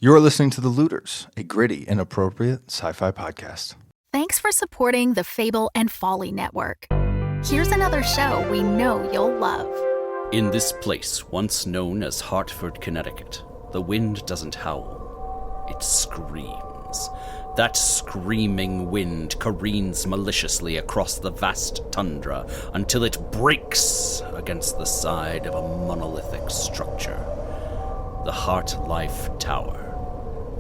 You're listening to The Looters, a gritty, inappropriate sci-fi podcast. Thanks for supporting the Fable and Folly Network. Here's another show we know you'll love. In this place, once known as Hartford, Connecticut, the wind doesn't howl. It screams. That screaming wind careens maliciously across the vast tundra until it breaks against the side of a monolithic structure. The Heart Life Tower,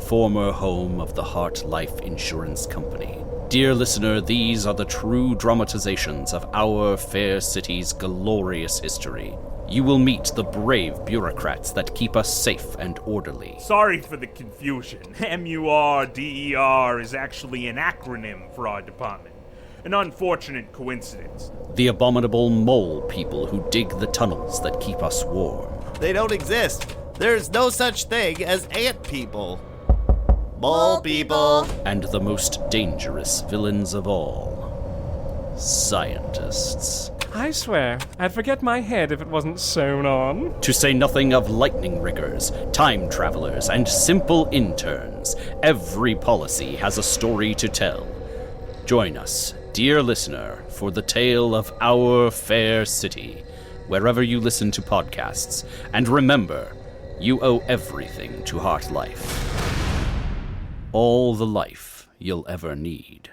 former home of the Heart Life Insurance Company. Dear listener, these are the true dramatizations of our fair city's glorious history. You will meet the brave bureaucrats that keep us safe and orderly. Sorry for the confusion. MURDER is actually an acronym for our department. An unfortunate coincidence. The abominable mole people who dig the tunnels that keep us warm. They don't exist. There's no such thing as ant people. Mole people. And the most dangerous villains of all. Scientists. I swear, I'd forget my head if it wasn't sewn on. To say nothing of lightning riggers, time travelers, and simple interns, every policy has a story to tell. Join us, dear listener, for the tale of our fair city, wherever you listen to podcasts. And remember, you owe everything to Heart Life. All the life you'll ever need.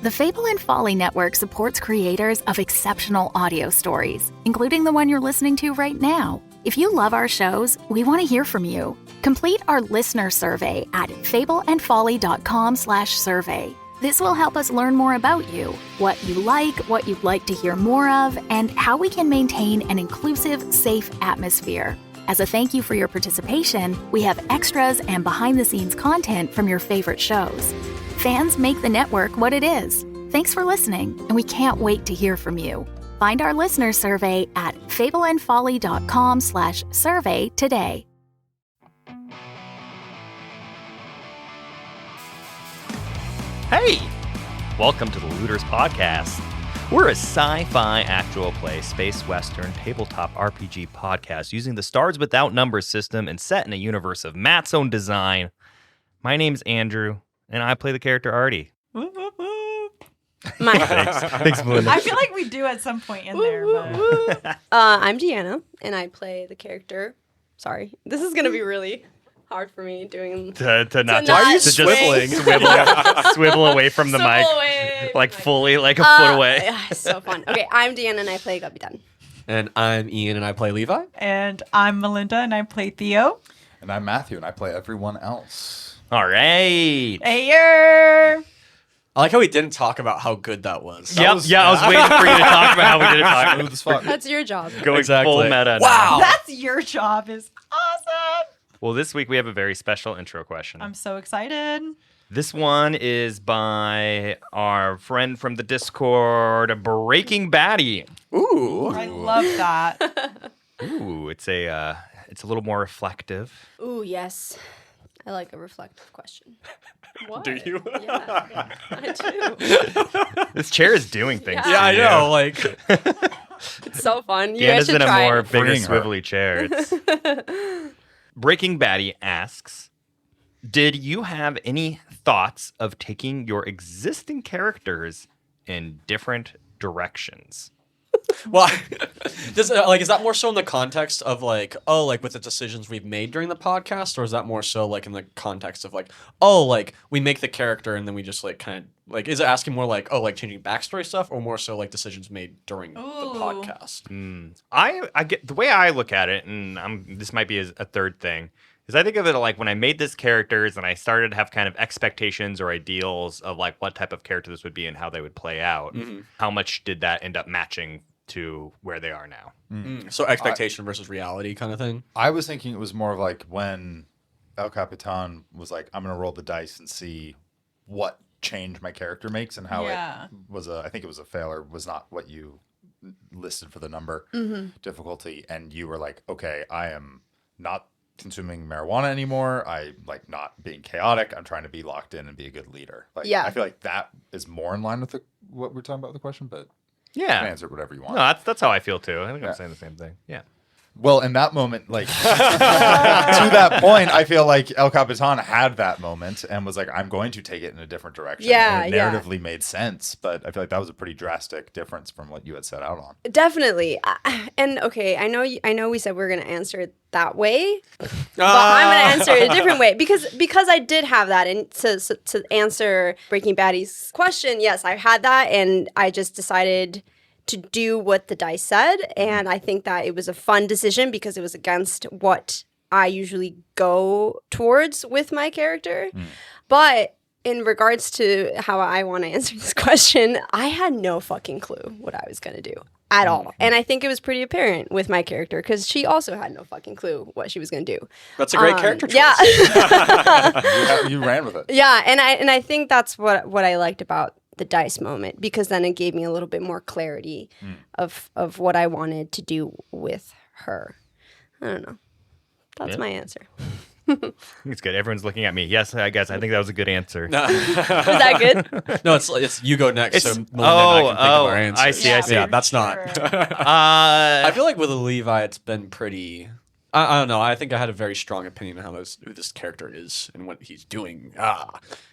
The Fable and Folly Network supports creators of exceptional audio stories, including the one you're listening to right now. If you love our shows, we want to hear from you. Complete our listener survey at fableandfolly.com/survey. This will help us learn more about you, what you like, what you'd like to hear more of, and how we can maintain an inclusive, safe atmosphere. As a thank you for your participation, we have extras and behind-the-scenes content from your favorite shows. Fans make the network what it is. Thanks for listening, and we can't wait to hear from you. Find our listener survey at fableandfolly.com/survey today. Hey! Welcome to the Looters Podcast. We're a sci-fi actual play space western tabletop RPG podcast using the Stars Without Numbers system and set in a universe of Matt's own design. My name's Andrew, and I play the character Ardi. Thanks, Melinda. I feel like we do at some point in there. But... I'm Deanna, and I play the character. Sorry, this is gonna be really hard for me doing To not Why are you just swiveling? swivel away from the mic, like fully, like a foot away. Yeah, it's so fun. Okay, I'm Deanna, and I play Capitan. And I'm Ian, and I play Levi. And I'm Melinda, and I play Theo. And I'm Mathew, and I play everyone else. All right. Ayer! I like how we didn't talk about how good that was. I was waiting for you to talk about how we did it. That's your job. Going full meta. Wow. That's your job is awesome. Well, this week we have a very special intro question. I'm so excited. This one is by our friend from the Discord, Breaking Baddie. Ooh. I love that. Ooh, it's a little more reflective. Ooh, yes. I like a reflective question. What? Do you? Yeah, I do. This chair is doing things. Yeah, I know. Like, It's so fun. You guys Deanna's should in a try more it. bigger, Freeing her. swivelly chair. It's... Breaking Baddie asks, did you have any thoughts of taking your existing characters in different directions? well, is that more so in the context of like, oh, like with the decisions we've made during the podcast, or is that more so like in the context of like, oh, like we make the character and then we just like kind of like, is it asking more like, oh, like changing backstory stuff, or more so like decisions made during the podcast? I get the way I look at it, and this might be a third thing, is I think of it like when I made this characters and I started to have kind of expectations or ideals of like what type of character this would be and how they would play out. Mm-hmm. How much did that end up matching to where they are now? So expectation versus reality kind of thing? I was thinking it was more of like when El Capitan was like, I'm going to roll the dice and see what change my character makes and how it was I think it was a failure, was not what you listed for the number difficulty. And you were like, okay, I am not consuming marijuana anymore. I like not being chaotic. I'm trying to be locked in and be a good leader. Like, Yeah. I feel like that is more in line with what we're talking about with the question, but Yeah. you can answer it whatever you want. No, that's how I feel too. I think I'm saying the same thing. Yeah. Well, in that moment, like, to that point, I feel like El Capitan had that moment and was like, I'm going to take it in a different direction. Yeah, and it narratively made sense, but I feel like that was a pretty drastic difference from what you had set out on. Definitely. And okay, I know we said we were going to answer it that way, but I'm going to answer it a different way because I did have that. And to answer Breaking Baddie's question, yes, I had that, and I just decided to do what the dice said, and I think that it was a fun decision because it was against what I usually go towards with my character. But in regards to how I want to answer this question, I had no fucking clue what I was going to do at all. And I think it was pretty apparent with my character because she also had no fucking clue what she was going to do. That's a great character choice. Yeah. You ran with it. Yeah, and I think that's what I liked about the dice moment, because then it gave me a little bit more clarity of what I wanted to do with her. I don't know. That's my answer. It's good. Everyone's looking at me. Yes, I guess. I think that was a good answer. Was that good? No, it's you go next. So Melinda and I can think of our answers. I see. I see. Yeah, that's not. I feel like with Levi, it's been pretty. I don't know. I think I had a very strong opinion on who this character is and what he's doing.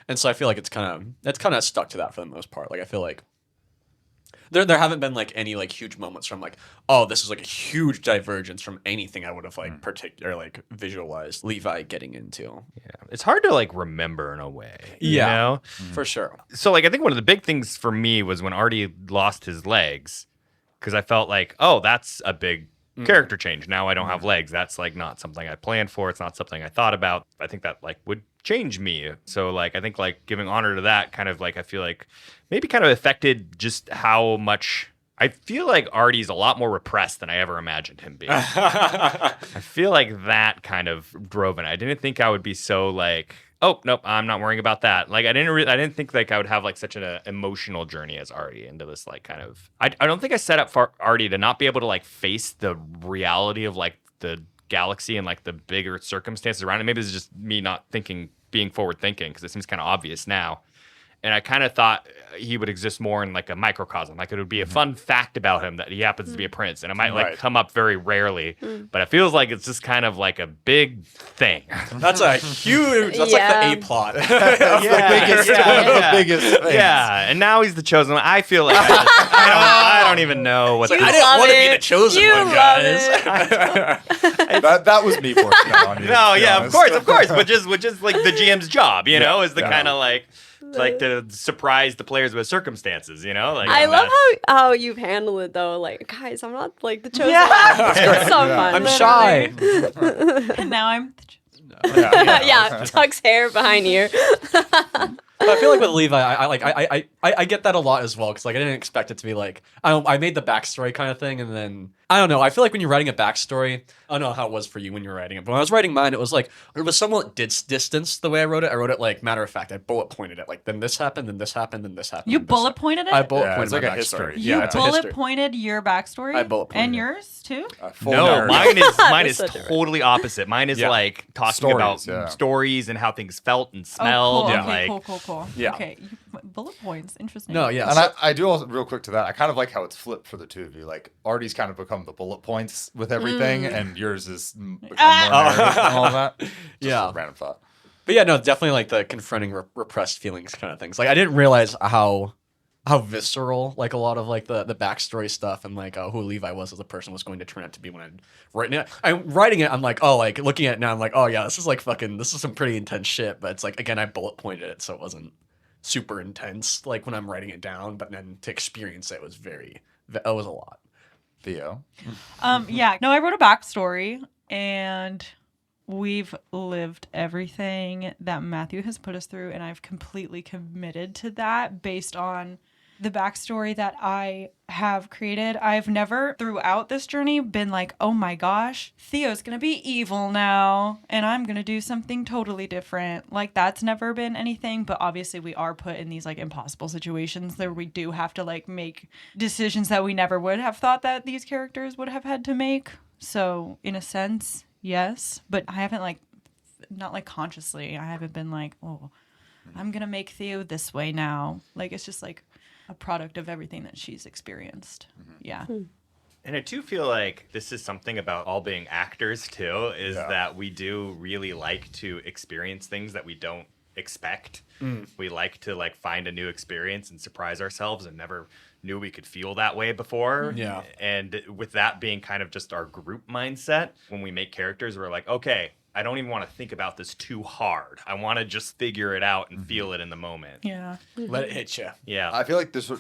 And so I feel like it's kind of stuck to that for the most part. Like I feel like there haven't been like any like huge moments from like, oh, this is like a huge divergence from anything I would have like particular like visualized Levi getting into. Yeah, it's hard to like remember in a way. Yeah, you know? For sure. So like I think one of the big things for me was when Ardi lost his legs, because I felt like, oh, that's a big character change. Now I don't have legs. That's like not something I planned for. It's not something I thought about. I think that like would change me. So like I think like giving honor to that kind of like I feel like maybe kind of affected just how much I feel like Ardi's a lot more repressed than I ever imagined him being. I feel like that kind of drove it. I didn't think I would be so like, oh nope, I'm not worrying about that. Like I didn't think like I would have like such an emotional journey as Ardi into this like kind of. I don't think I set up for Ardi to not be able to like face the reality of like the galaxy and like the bigger circumstances around it. Maybe this is just me not being forward thinking, because it seems kind of obvious now. And I kind of thought he would exist more in like a microcosm. Like it would be a fun fact about him that he happens to be a prince. And it might like come up very rarely. But it feels like it's just kind of like a big thing. That's a huge, that's like the A-plot. One of the biggest things. Yeah, and now he's the chosen one. I feel like I don't even know what. I didn't want to be the chosen one, guys. That was me forcing that on you. No, yeah, of course, which is like the GM's job, you know, is the kind of like to surprise the players with circumstances, you know. Like I love how you've handled it though. Like, guys, I'm not like the chosen one. It's so fun. I'm shy. And now I'm the chosen one. Yeah, Tuck's hair behind you. But I feel like with Levi, I get that a lot as well, because like I didn't expect it to be like I made the backstory kind of thing, and then I don't know. I feel like when you're writing a backstory, I don't know how it was for you when you were writing it, but when I was writing mine, it was somewhat distanced the way I wrote it. I wrote it like matter of fact. I bullet pointed it like then this happened, then this happened, then this happened. You bullet pointed it? I bullet pointed it's like my a backstory. history. You it's a bullet history. pointed your backstory? I bullet pointed and it. yours too? No, mine is so different. totally opposite. Mine is like talking about stories and how things felt and smelled. Oh, cool. And Okay, like, cool. Yeah. Okay, bullet points. Interesting. No, yeah. And I do also, real quick to that, I kind of like how it's flipped for the two of you. Like, Ardi's kind of become the bullet points with everything, and yours is become more narrative and all that. Just a random thought. But yeah, no, definitely like the confronting repressed feelings kind of things. Like I didn't realize how visceral like a lot of like the backstory stuff and like who Levi was as a person was going to turn out to be when I'm writing it. I'm writing it, I'm like, oh, like looking at it now, I'm like, oh yeah, this is some pretty intense shit. But it's like, again, I bullet pointed it, so it wasn't super intense like when I'm writing it down, but then to experience it was a lot. Theo? Yeah. No, I wrote a backstory, and we've lived everything that Mathew has put us through, and I've completely committed to that based on the backstory that I have created. I've never throughout this journey been like, oh my gosh, Theo's gonna be evil now and I'm gonna do something totally different. Like that's never been anything, but obviously we are put in these like impossible situations where we do have to like make decisions that we never would have thought that these characters would have had to make. So in a sense, yes, but I haven't like, not like consciously, I haven't been like, oh, I'm gonna make Theo this way now. Like it's just like a product of everything that she's experienced. Yeah. And I do feel like this is something about all being actors too, is that we do really like to experience things that we don't expect. We like to like find a new experience and surprise ourselves, and never knew we could feel that way before. Yeah. And with that being kind of just our group mindset, when we make characters, we're like, okay, I don't even want to think about this too hard. I want to just figure it out and feel it in the moment. Yeah. Let it hit you. Yeah. I feel like there's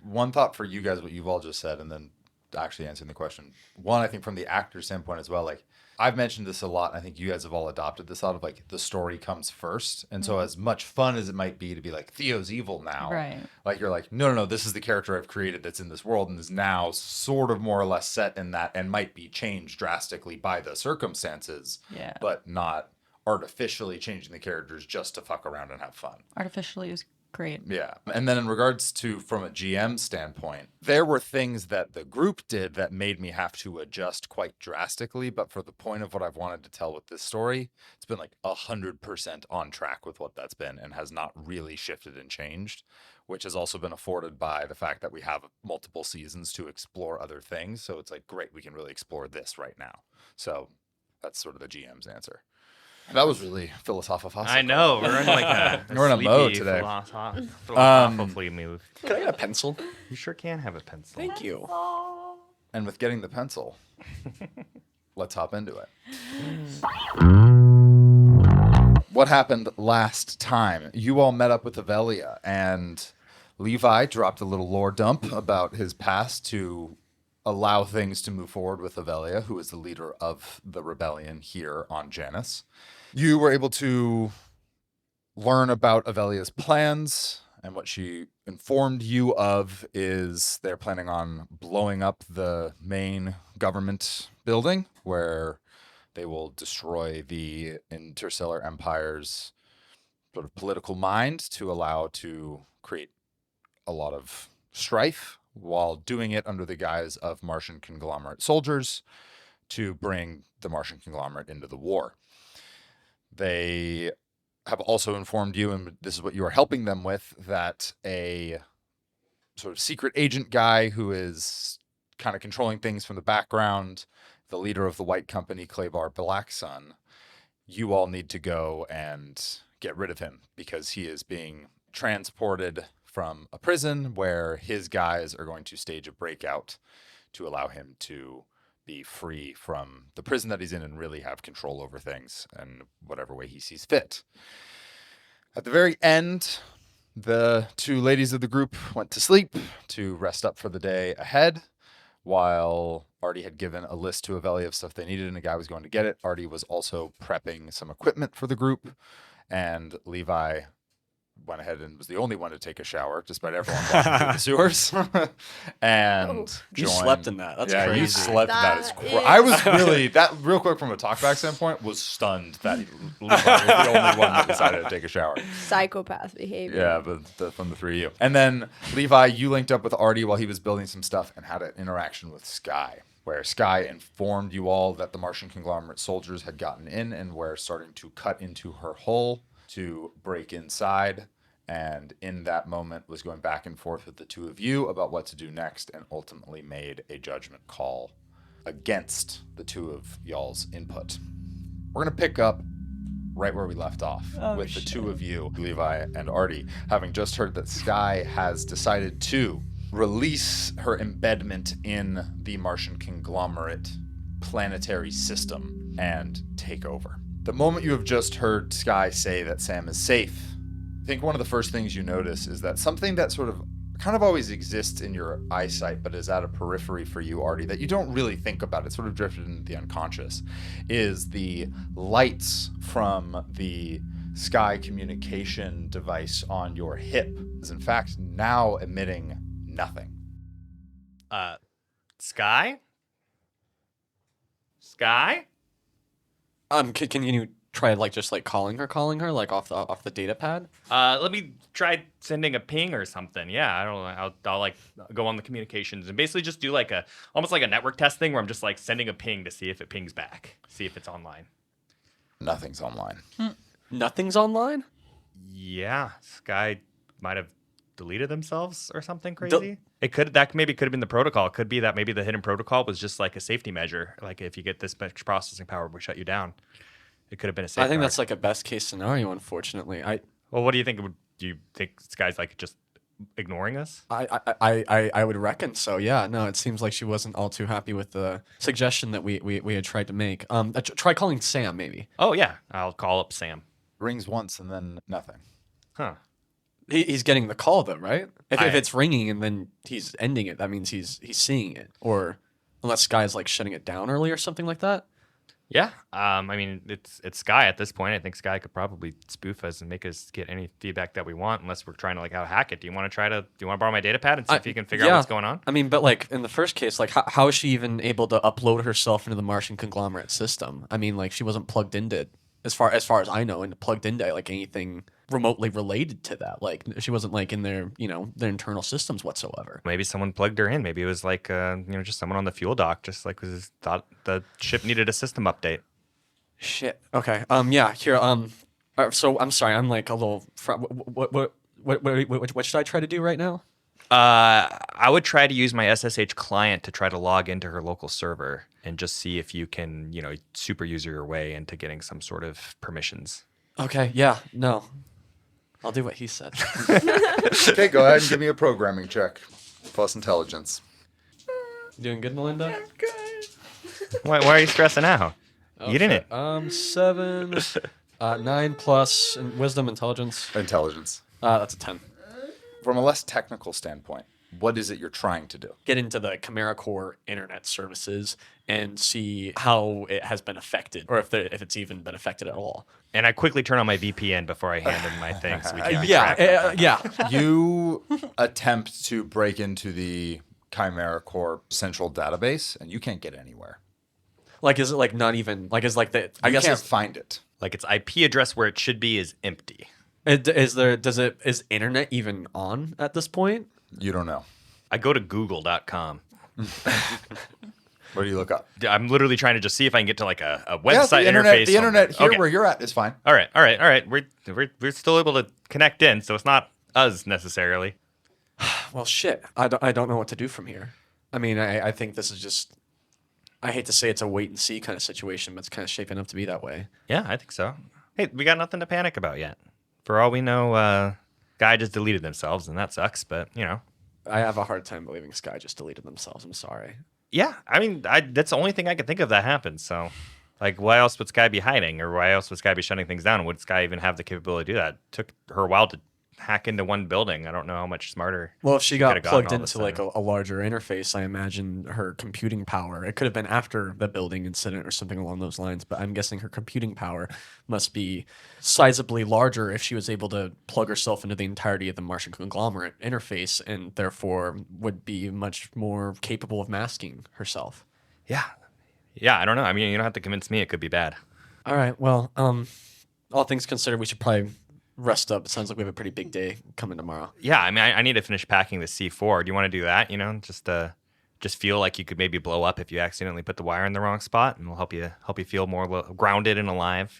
one thought for you guys, what you've all just said, and then actually answering the question. One, I think from the actor standpoint as well, like I've mentioned this a lot. I think you guys have all adopted this thought of like the story comes first. And so as much fun as it might be to be like, Theo's evil now. Right. Like you're like, no, this is the character I've created that's in this world and is now sort of more or less set in that and might be changed drastically by the circumstances. Yeah. But not artificially changing the characters just to fuck around and have fun. Artificially is great. Yeah. And then in regards to from a GM standpoint, there were things that the group did that made me have to adjust quite drastically. But for the point of what I've wanted to tell with this story, it's been like 100% on track with what that's been and has not really shifted and changed, which has also been afforded by the fact that we have multiple seasons to explore other things. So it's like, great, we can really explore this right now. So that's sort of the GM's answer. That was really philosophical. I know. We're in like we're in a mode today. Philosophically move. Can I get a pencil? You sure can have a pencil. Thank you. And with getting the pencil, let's hop into it. What happened last time? You all met up with Avelia, and Levi dropped a little lore dump about his past to allow things to move forward with Avelia, who is the leader of the rebellion here on Janus. You were able to learn about Avelia's plans, and what she informed you of is they're planning on blowing up the main government building, where they will destroy the Interstellar Empire's sort of political mind to allow to create a lot of strife, while doing it under the guise of Martian conglomerate soldiers to bring the Martian conglomerate into the war. They have also informed you, and this is what you are helping them with, that a sort of secret agent guy who is kind of controlling things from the background, the leader of the White Company, Claybar Blacksun, you all need to go and get rid of him because he is being transported from a prison where his guys are going to stage a breakout to allow him to be free from the prison that he's in and really have control over things in whatever way he sees fit. At the very end, the two ladies of the group went to sleep to rest up for the day ahead, while Ardi had given a list to Avelia of stuff they needed and a guy was going to get it. Ardi was also prepping some equipment for the group, and Levi went ahead and was the only one to take a shower, despite everyone walking through the sewers. And you slept in that. That's crazy. You slept in that. I was really, that real quick from a talkback standpoint, was stunned that Levi was the only one that decided to take a shower. Psychopath behavior. Yeah, but from the three of you. And then Levi, you linked up with Ardi while he was building some stuff and had an interaction with Sky, where Sky informed you all that the Martian conglomerate soldiers had gotten in and were starting to cut into her hull to break inside, and in that moment was going back and forth with the two of you about what to do next, and ultimately made a judgment call against the two of y'all's input. We're going to pick up right where we left off with the two of you, Levi and Ardi, having just heard that Sky has decided to release her embedment in the Martian conglomerate planetary system and take over. The moment you have just heard Sky say that Sam is safe, I think one of the first things you notice is that something that sort of kind of always exists in your eyesight, but is at a periphery for you, Ardi, that you don't really think about, it sort of drifted into the unconscious, is the lights from the Sky communication device on your hip is in fact now emitting nothing. Sky? Sky? Can you try just calling her like off the data pad? Let me try sending a ping or something. Yeah, I don't know. I'll like go on the communications and basically just do like almost like a network test thing where I'm just like sending a ping to see if it pings back, see if it's online. Nothing's online. Nothing's online? Yeah, Sky might have deleted themselves or something crazy. That maybe could have been the protocol. It could be that maybe the hidden protocol was just like a safety measure. Like if you get this much processing power, we shut you down. It could have been a safeguard. I think that's like a best case scenario. Unfortunately, Well, what do you think? Do you think this guy's like just ignoring us? I would reckon so. Yeah. No, it seems like she wasn't all too happy with the suggestion that we had tried to make. Try calling Sam maybe. Oh yeah, I'll call up Sam. Rings once and then nothing. Huh. He's getting the call though, right? If it's ringing and then he's ending it, that means he's seeing it. Or unless Sky's like shutting it down early or something like that. Yeah. I mean, it's Sky at this point. I think Sky could probably spoof us and make us get any feedback that we want, unless we're trying to like hack it. Do you want to borrow my data pad and see if you can figure out what's going on? I mean, but like in the first case, like how is she even able to upload herself into the Martian conglomerate system? I mean, like she wasn't plugged into, as far as I know, and plugged into like anything remotely related to that. Like she wasn't like in their their internal systems whatsoever. Maybe someone plugged her in. Maybe it was like just someone on the fuel dock, just like thought the ship needed a system update. Shit. Okay. Yeah. Here. So I'm sorry. I'm like a little. What should I try to do right now? I would try to use my SSH client to try to log into her local server and just see if you can, super user your way into getting some sort of permissions. Okay. Yeah. No. I'll do what he said. Okay, go ahead and give me a programming check. Plus intelligence. You doing good, Melinda? I'm good. Why are you stressing out? Okay. You didn't. 7, 9 plus wisdom, intelligence. Intelligence. That's a 10. From a less technical standpoint, what is it you're trying to do? Get into the Chimera Core internet services and see how it has been affected, or if it's even been affected at all. And I quickly turn on my VPN before I hand in my thing. So we can yeah. You attempt to break into the Chimera Core central database, and you can't get anywhere. Like, is it like not even like? Is like the? I guess can't find it. Like its IP address where it should be is empty. Is internet even on at this point? You don't know. I go to google.com. What do you look up? I'm literally trying to just see if I can get to like a website interface. The internet here where you're at is fine. All right. We're still able to connect in, so it's not us necessarily. Well, shit. I don't know what to do from here. I mean, I think this is just. I hate to say it's a wait and see kind of situation, but it's kind of shaping up to be that way. Yeah, I think so. Hey, we got nothing to panic about yet. For all we know, Guy just deleted themselves, and that sucks. But I have a hard time believing Sky just deleted themselves. I'm sorry. Yeah, I mean, that's the only thing I can think of that happened. So, like, why else would Sky be hiding, or why else would Sky be shutting things down? Would Sky even have the capability to do that? It took her a while to hack into one building. I don't know how much smarter. Well, if she got plugged into like a larger interface, I imagine her computing power. It could have been after the building incident or something along those lines, but I'm guessing her computing power must be sizably larger if she was able to plug herself into the entirety of the Martian conglomerate interface, and therefore would be much more capable of masking herself. Yeah, I don't know. I mean, you don't have to convince me. It could be bad. All right. Well, all things considered, we should probably rest up. It sounds like we have a pretty big day coming tomorrow. Yeah, I mean, I need to finish packing the C4. Do you want to do that? Just feel like you could maybe blow up if you accidentally put the wire in the wrong spot, and we'll help you feel more grounded and alive.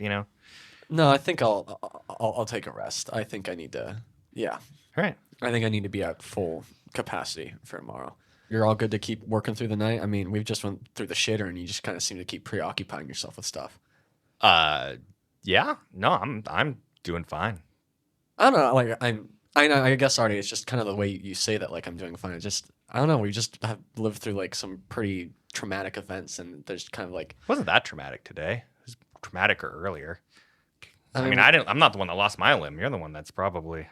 No, I think I'll take a rest. I think I need to. Yeah. All right. I think I need to be at full capacity for tomorrow. You're all good to keep working through the night. I mean, we've just went through the shitter, and you just kind of seem to keep preoccupying yourself with stuff. Yeah. No, I'm doing fine. I don't know. Like I guess Ardi, it's just kind of the way you say that. Like I'm doing fine. It's just I don't know. We just have lived through like some pretty traumatic events, and there's kind of like it wasn't that traumatic today. It was traumaticer earlier. I mean, I'm not the one that lost my limb. You're the one that's probably.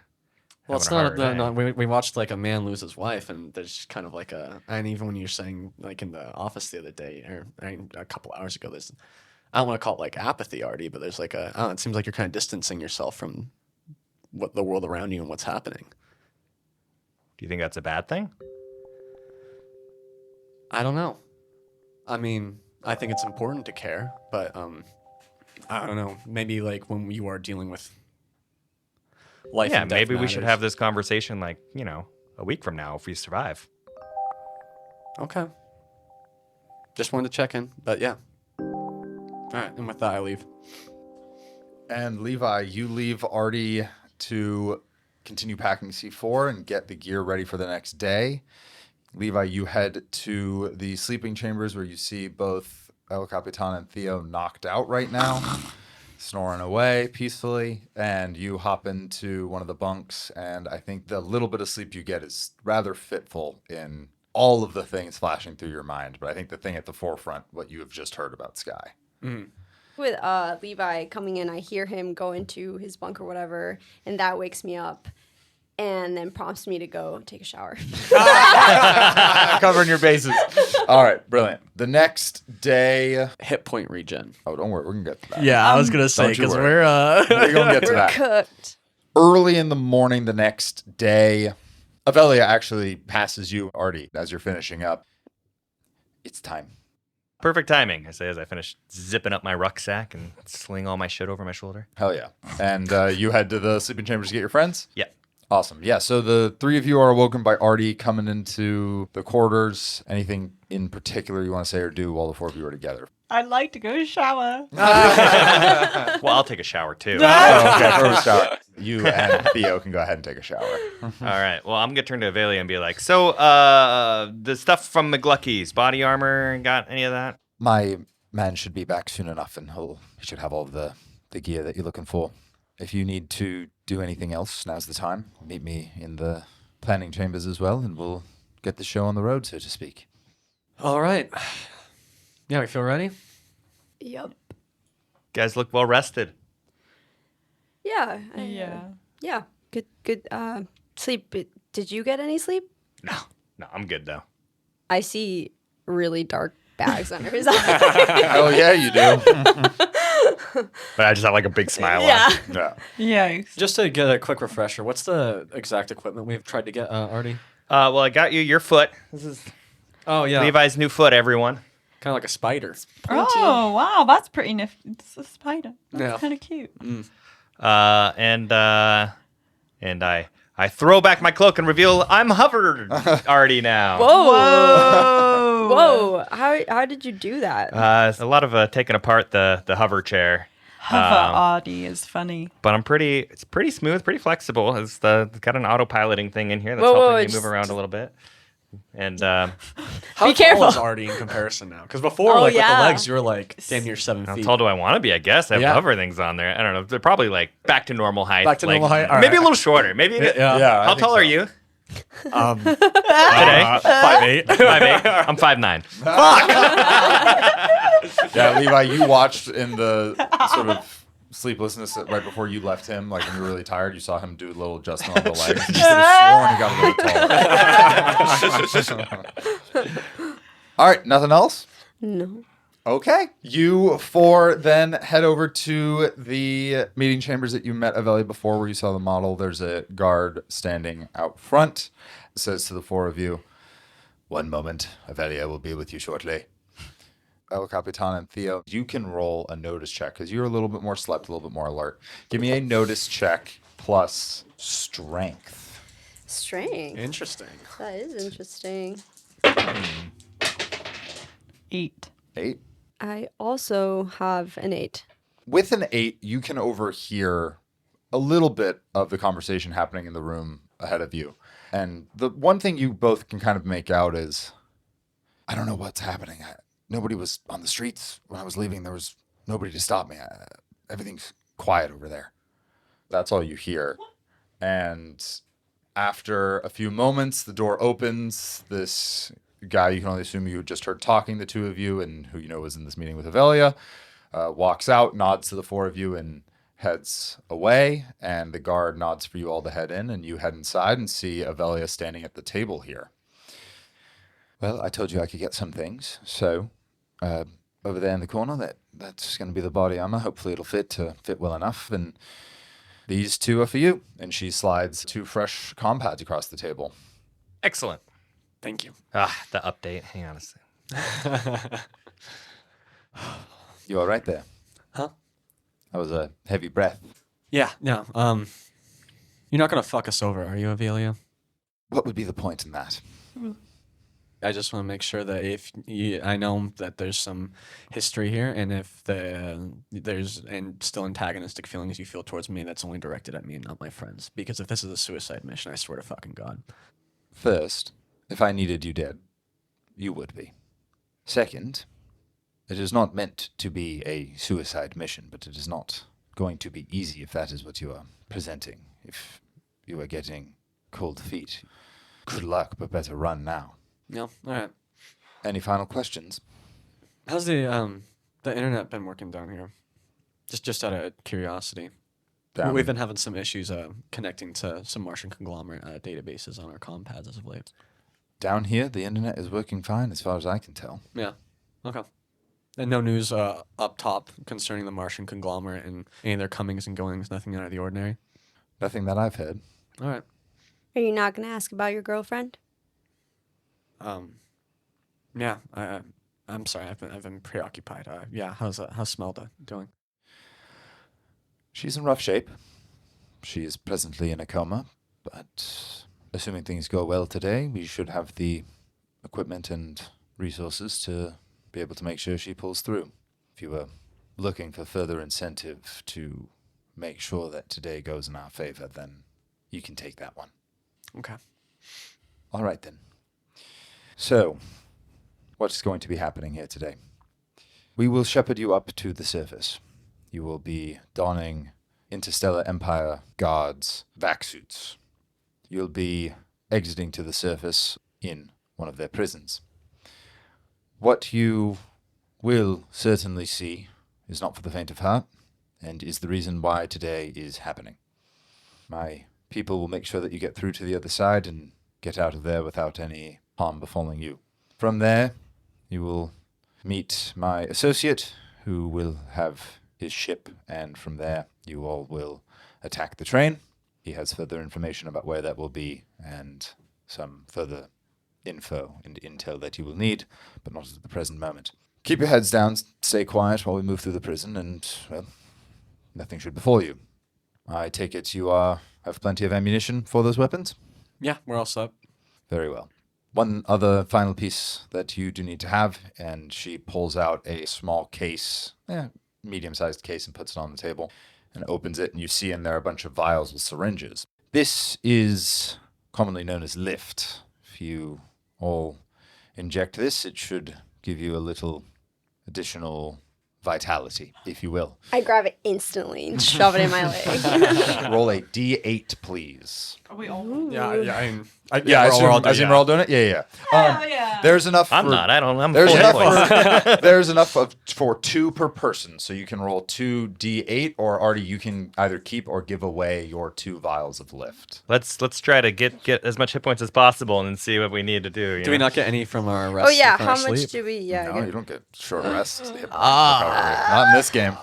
Well, it's not. No, we watched like a man lose his wife, and there's kind of like and even when you're saying like in the office the other day, or a couple hours ago, there's. I don't want to call it like apathy, Ardi, but there's like it seems like you're kind of distancing yourself from what the world around you and what's happening. Do you think that's a bad thing? I don't know. I mean, I think it's important to care, but I don't know. Maybe like when you are dealing with life and death maybe matters. We should have this conversation like, a week from now if we survive. Okay. Just wanted to check in, but yeah. All right, and with that, I leave. And Levi, you leave Ardi to continue packing C4 and get the gear ready for the next day. Levi, you head to the sleeping chambers where you see both El Capitan and Theo knocked out right now, snoring away peacefully, and you hop into one of the bunks, and I think the little bit of sleep you get is rather fitful in all of the things flashing through your mind, but I think the thing at the forefront, what you have just heard about Sky. Mm. With Levi coming in, I hear him go into his bunk or whatever, and that wakes me up and then prompts me to go take a shower. Covering your bases. All right, brilliant. The next day... Hit point regen. Oh, don't worry. We're going to get to that. Yeah, I was going to say, because we're going to get to that. Cooked. Early in the morning the next day, Aberly actually passes you, Ardi, as you're finishing up. It's time. Perfect timing, I say as I finish zipping up my rucksack and sling all my shit over my shoulder. Hell yeah. And you head to the sleeping chambers to get your friends? Yeah. Awesome. Yeah, so the three of you are awoken by Ardi coming into the quarters. Anything in particular you want to say or do while the four of you are together? I'd like to go shower. Well, I'll take a shower too. Okay, first shower. You and Theo can go ahead and take a shower. All right. Well, I'm going to turn to Aberly and be like, so the stuff from McGlucky's, body armor, got any of that? My man should be back soon enough, and he should have all of the gear that you're looking for. If you need to do anything else, now's the time. Meet me in the planning chambers as well, and we'll get the show on the road, so to speak. All right. Yeah, we feel ready? Yep. Guys look well rested. Yeah. Yeah. Good sleep. Did you get any sleep? No, I'm good though. I see really dark bags under his eyes. Oh, yeah, you do. But I just have like a big smile on. Yeah. Yikes. Just to get a quick refresher, what's the exact equipment we've tried to get, Ardi? Well, I got you your foot. This is Levi's new foot, everyone. Kind of like a spider. Oh, wow. That's pretty nifty. It's a spider. That's kind of cute. And I throw back my cloak and reveal I'm hovered already now. Whoa. How did you do that? A lot of taking apart the hover chair. Hover Ardi is funny. But it's pretty smooth, pretty flexible. It's got an auto-piloting thing in here that's helping me move around a little bit. And how be careful. tall is Ardi in comparison now? Because before, with the legs, you were like damn near 7 feet. How tall do I want to be? I guess I have hover things on there. I don't know. They're probably like back to normal height. Back to normal height. All maybe right. a little shorter. Maybe. Yeah. How tall are you? Today? 5'8". 5'8". I'm 5'9". Fuck. Yeah, Levi, you watched in the sort of sleeplessness right before you left him, like when you were really tired, you saw him do a little adjustment on the legs. You should have sworn he got a little taller. All right, nothing else? No. Okay. You four then head over to the meeting chambers that you met Aberly before where you saw the model. There's a guard standing out front. It says to the four of you, "One moment, Aberly will be with you shortly." El Capitan and Theo, you can roll a notice check because you're a little bit more slept, a little bit more alert. Give me a notice check plus strength. Strength. Interesting. That is interesting. 8. 8. I also have an 8. With an 8, you can overhear a little bit of the conversation happening in the room ahead of you. And the one thing you both can kind of make out is, I don't know what's happening. Nobody was on the streets when I was leaving. There was nobody to stop me. Everything's quiet over there. That's all you hear. And after a few moments, the door opens. This guy, you can only assume you just heard talking, the two of you, and who you know was in this meeting with Aberly, walks out, nods to the four of you, and heads away. And the guard nods for you all to head in, and you head inside and see Aberly standing at the table here. Well, I told you I could get some things, so over there in the corner, that's going to be the body armor. Hopefully it'll fit well enough, and these two are for you. And she slides 2 fresh comm pads across the table. Excellent. Thank you. The update. Hang on a second. You all right there? Huh? That was a heavy breath. Yeah. You're not going to fuck us over, are you, Aberly? What would be the point in that? I just want to make sure that if I know that there's some history here, and if there's still antagonistic feelings you feel towards me, that's only directed at me and not my friends. Because if this is a suicide mission, I swear to fucking God. First, if I needed you dead, you would be. Second, it is not meant to be a suicide mission, but it is not going to be easy if that is what you are presenting. If you are getting cold feet, good luck, but better run now. Yeah, all right. Any final questions? How's the internet been working down here? Just out of curiosity. We've been having some issues connecting to some Martian conglomerate databases on our comm pads as of late. Down here, the internet is working fine as far as I can tell. Yeah. Okay. And no news up top concerning the Martian conglomerate and any of their comings and goings, nothing out of the ordinary? Nothing that I've heard. All right. Are you not going to ask about your girlfriend? Yeah, I'm sorry, I've been preoccupied. Yeah, how's Smelda doing? She's in rough shape. She is presently in a coma, but assuming things go well today, we should have the equipment and resources to be able to make sure she pulls through. If you were looking for further incentive to make sure that today goes in our favor, then you can take that one. Okay. All right, then. So, what's going to be happening here today? We will shepherd you up to the surface. You will be donning Interstellar Empire Guards vac suits. You'll be exiting to the surface in one of their prisons. What you will certainly see is not for the faint of heart, and is the reason why today is happening. My people will make sure that you get through to the other side and get out of there without any harm befalling you. From there, you will meet my associate, who will have his ship, and from there, you all will attack the train. He has further information about where that will be, and some further info and intel that you will need, but not at the present moment. Keep your heads down, stay quiet while we move through the prison, and, well, nothing should befall you. I take it you have plenty of ammunition for those weapons? Yeah, we're all set. Very well. One other final piece that you do need to have, and she pulls out a small case, medium-sized case, and puts it on the table, and opens it, and you see in there a bunch of vials with syringes. This is commonly known as lift. If you all inject this, it should give you a little additional vitality, if you will. I grab it instantly and shove it in my leg. Roll a D8, please. Are we all? Yeah, I assume we're all doing it? Yeah. Yeah. There's enough I'm for... not. I don't. I'm There's full enough, voice. there's enough for 2 per person, so you can roll 2 D8, or Ardi, you can either keep or give away your 2 vials of lift. Let's try to get as much hit points as possible and then see what we need to do. Do we not get any from our rest? Oh yeah, from how our much sleep? do we? Yeah. No, you don't get short rest. Not in this game.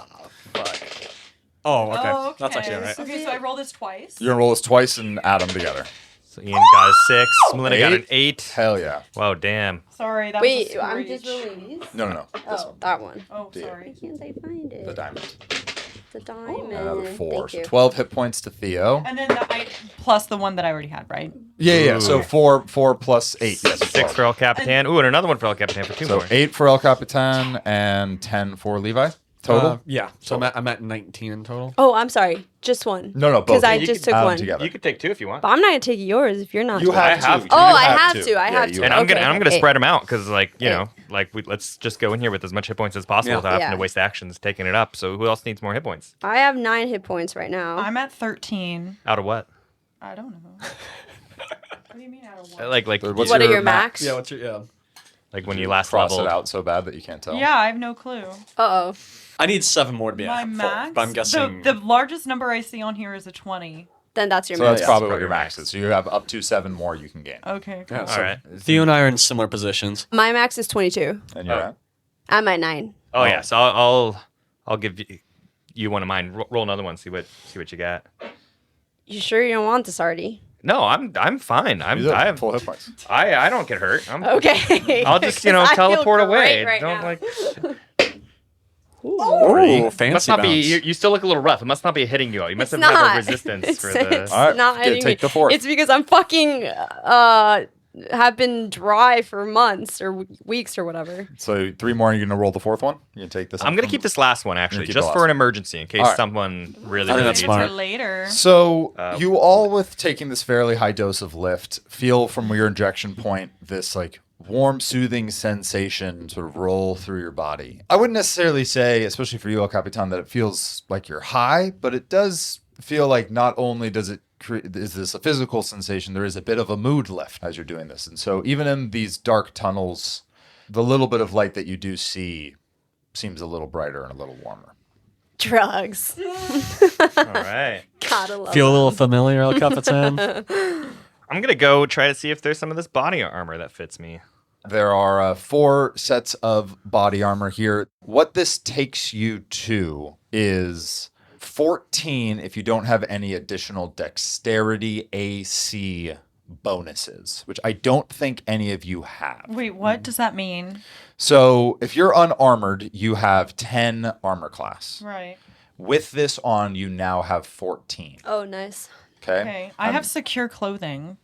Oh, okay. Oh, That's actually all right. Okay, so I roll this twice. You're going to roll this twice and add them together. So Ian got a 6. Melinda got an 8. Hell yeah. Whoa, damn. Sorry, that Wait, was a I'm just screech. rolling these. No. Oh, that one. Oh, Yeah. sorry. Can't I find it? The diamond. The diamond. Another 4. Thank So you. 12 hit points to Theo. And then plus the one that I already had, right? Yeah. So 4 plus 8. Yes, 6 for El Capitan. Ooh, and another one for El Capitan for 2 So more. 8 for El Capitan and 10 for Levi. Total? Yeah. So I'm at 19 in total. Oh, I'm sorry. Just one. No, both. Because I You just can took add them one. together. You could take 2 if you want. But I'm not gonna take yours if you're not. You taking have I have to. to. Oh, You I have to. I Yeah, have you to. And have I'm gonna Okay. spread them out because, like, you Eight. know, like let's just go in here with as much hit points as possible Yeah. without having Yeah. to waste actions taking it up. So who else needs more hit points? I have 9 hit points right now. I'm at 13. Out of what? I don't know. What do you mean out of what? Like What's What are your your max? Yeah. What's your like when you last Cross leveled. it out so bad that you can't tell. Yeah, I have no clue. Uh-oh. I need 7 more to be My at full, max. but I'm guessing. The largest number I see on here is a 20. Then that's your So max. that's probably what your max is. So you have up to 7 more you can gain. Okay. Cool. Yeah, All right. Theo and I are in similar positions. My max is 22. And you're at? I'm at 9. Oh yeah. So I'll give you one of mine. Roll another one. See what you got. You sure you don't want this, Ardi? No, I'm fine. I have full hit points. I don't get hurt. Okay. I'll just 'Cause I feel teleport away. great right Don't now. like. Ooh, fancy Must not bounce. be. You still look a little rough. It must not be hitting you. You must It's have not. a resistance It's for the. All right, not good, hitting take me. the 4th. It's because I'm fucking have been dry for months or weeks or whatever. So 3 more, and you're going to roll the 4th one? You can take this I'm going to keep this last one, actually, just for an emergency, in case someone really I think needs that's it. smart. For later. So you all, with taking this fairly high dose of lift, feel from your injection point this like warm, soothing sensation sort of roll through your body. I wouldn't necessarily say, especially for you, El Capitan, that it feels like you're high, but it does feel like not only is this a physical sensation, there is a bit of a mood lift as you're doing this. And so even in these dark tunnels, the little bit of light that you do see seems a little brighter and a little warmer. Drugs. All right. Gotta love Feel a them. little familiar, El Capitan? I'm going to go try to see if there's some of this body armor that fits me. There are 4 sets of body armor here. What this takes you to is 14 if you don't have any additional dexterity AC bonuses, which I don't think any of you have. Wait, what does that mean? So if you're unarmored, you have 10 armor class. Right. With this on, you now have 14. Oh, nice. Okay. I have secure clothing.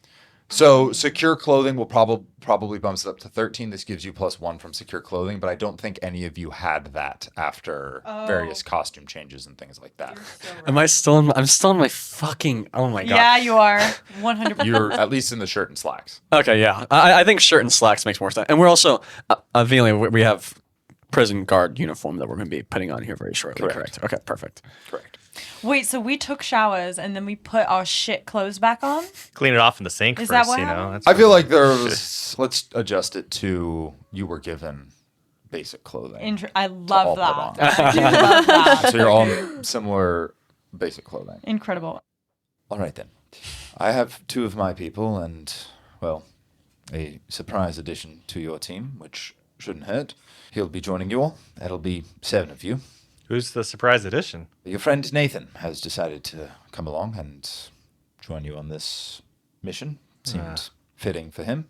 So secure clothing will probably bumps it up to 13. This gives you +1 from secure clothing, but I don't think any of you had that after various costume changes and things like that. Am I still in? I'm still in my fucking. Oh my god. Yeah, you are. 100%. You're at least in the shirt and slacks. Okay, yeah. I think shirt and slacks makes more sense. And we're also, we have prison guard uniform that we're going to be putting on here very shortly. Correct. Okay, perfect. Correct. Wait, so we took showers and then we put our shit clothes back on? Clean it off in the sink Is first, that what you know. happened? That's I feel like there was. Let's adjust it to you were given basic clothing. I love that. put on. I do love that. So you're all in similar basic clothing. Incredible. All right then. I have 2 of my people and, well, a surprise addition to your team, which shouldn't hurt. He'll be joining you all. That'll be 7 of you. Who's the surprise addition? Your friend Nathan has decided to come along and join you on this mission. Seemed fitting for him.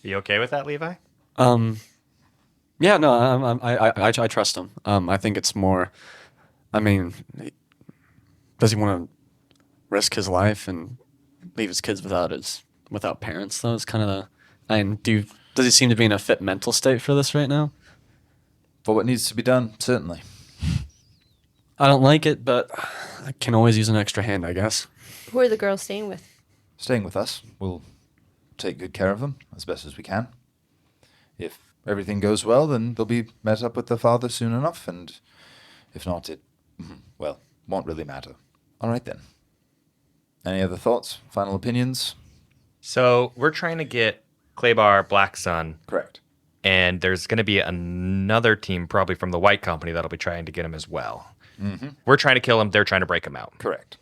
You okay with that, Levi? Yeah, no, I trust him. I think it's more. I mean, does he want to risk his life and leave his kids without parents? Though, it's kind of the. And does he seem to be in a fit mental state for this right now? For what needs to be done, certainly. I don't like it, but I can always use an extra hand, I guess. Who are the girls staying with? Staying with us, we'll take good care of them as best as we can. If everything goes well, then they'll be met up with their father soon enough, and if not, it, well, won't really matter. All right, then. Any other thoughts? Final opinions? So we're trying to get Claybar Black Sun. Correct. And there's going to be another team, probably from the White Company, that'll be trying to get him as well. Mm-hmm. We're trying to kill him. They're trying to break him out. Correct.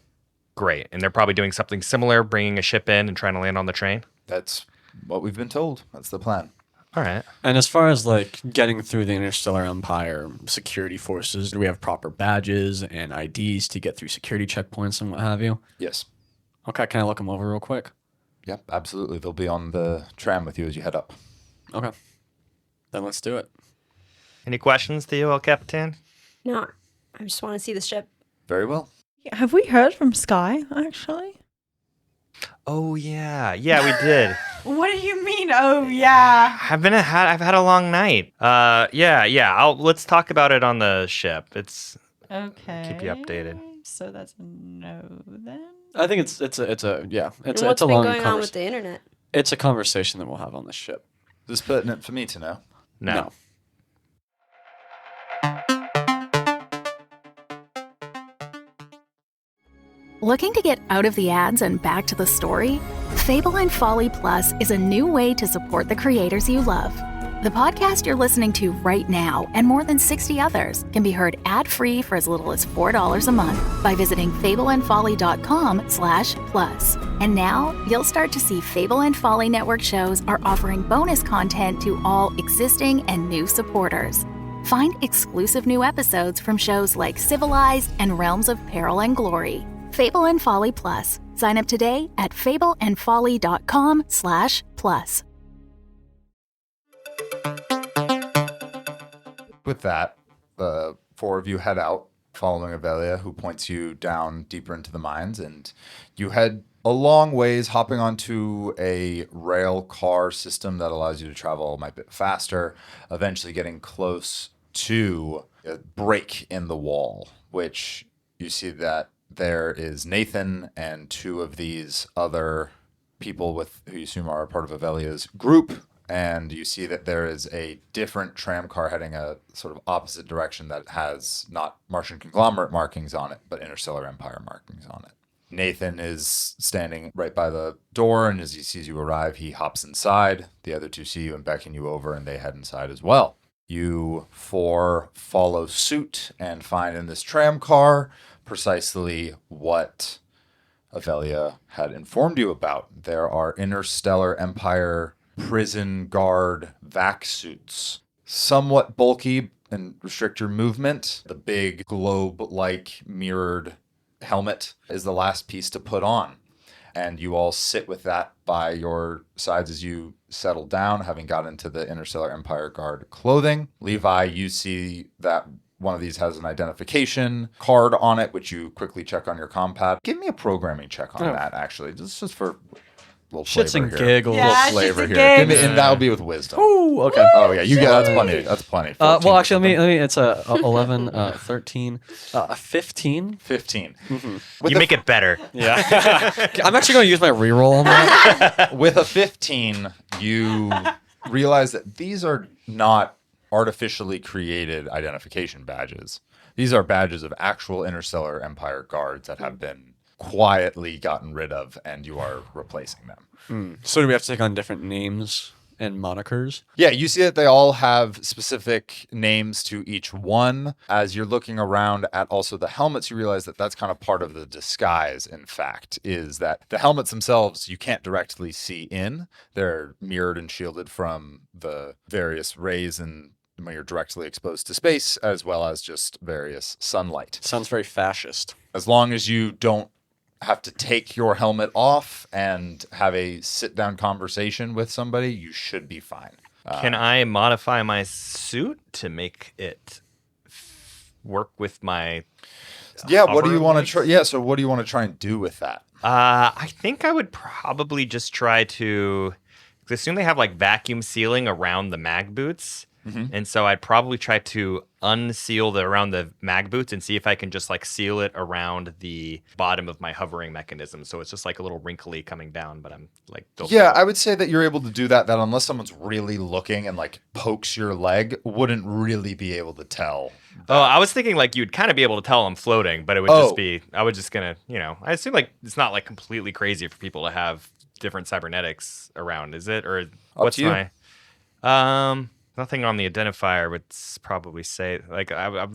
Great. And they're probably doing something similar, bringing a ship in and trying to land on the train? That's what we've been told. That's the plan. All right. And as far as like getting through the Interstellar Empire security forces, do we have proper badges and IDs to get through security checkpoints and what have you? Yes. Okay, can I look them over real quick? Yep, absolutely. They'll be on the tram with you as you head up. Okay. Then let's do it. Any questions, Theo, El Capitan? No, I just want to see the ship. Very well. Have we heard from Sky, actually? Oh, yeah. Yeah, we did. What do you mean, oh, yeah? I've had a long night. Yeah. Let's talk about it on the ship. It's Okay. keep you updated. So that's a no then? I think it's a yeah. It's And what's a been long going on with conversation. the internet? It's a conversation that we'll have on the ship. Is this pertinent for me to know? No. Looking to get out of the ads and back to the story? Fable and Folly Plus is a new way to support the creators you love. The podcast you're listening to right now and more than 60 others can be heard ad-free for as little as $4 a month by visiting fableandfolly.com/plus. And now you'll start to see Fable and Folly Network shows are offering bonus content to all existing and new supporters. Find exclusive new episodes from shows like Civilized and Realms of Peril and Glory. Fable and Folly Plus. Sign up today at fableandfolly.com/plus. With that, the 4 of you head out following Avelia, who points you down deeper into the mines, and you head a long ways, hopping onto a rail car system that allows you to travel a bit faster, eventually getting close to a break in the wall, which you see that there is Nathan and two of these other people who you assume are part of Avelia's group. And you see that there is a different tram car heading a sort of opposite direction that has not Martian conglomerate markings on it, but Interstellar Empire markings on it. Nathan is standing right by the door, and as he sees you arrive, he hops inside. The other two see you and beckon you over, and they head inside as well. You four follow suit and find in this tram car precisely what Avelia had informed you about. There are Interstellar Empire prison guard vac suits, somewhat bulky and restrict your movement. The big globe-like mirrored helmet is the last piece to put on, and you all sit with that by your sides as you settle down, having got into the Interstellar Empire guard clothing. Levi, you see that one of these has an identification card on it, which you quickly check on your compad. Give me a programming check on that, actually, just for little shits flavor and here. giggles. Yeah, Flavor shits and here. gigs. And that'll be with wisdom. Ooh, okay. Oh yeah, you get that's plenty. That's plenty. Well, actually, let me. It's 11, 13, 15. 15. You make it better. Yeah. I'm actually going to use my reroll on that. With a 15, you realize that these are not artificially created identification badges. These are badges of actual Interstellar Empire guards that have been quietly gotten rid of, and you are replacing them. So do we have to take on different names and monikers? Yeah, you see that they all have specific names to each one. As you're looking around at also the helmets, you realize that that's kind of part of the disguise, in fact, is that the helmets themselves you can't directly see in. They're mirrored and shielded from the various rays and when you're directly exposed to space, as well as just various sunlight. Sounds very fascist. As long as you don't have to take your helmet off and have a sit-down conversation with somebody, you should be fine. Can I modify my suit to make it work with my Yeah, what do you want to legs? try? Yeah, so what do you want to try and do with that? I think I would probably just try to assume they have like vacuum sealing around the mag boots. And so I'd probably try to unseal around the mag boots and see if I can just like seal it around the bottom of my hovering mechanism. So it's just like a little wrinkly coming down, but I'm like, Yeah, I would say that you're able to do that unless someone's really looking and like pokes your leg, wouldn't really be able to tell. Oh, I was thinking like you'd kind of be able to tell I'm floating, but it would just be, I was just gonna, I assume like it's not like completely crazy for people to have different cybernetics around, is it? Or what's my, nothing on the identifier would probably say like Because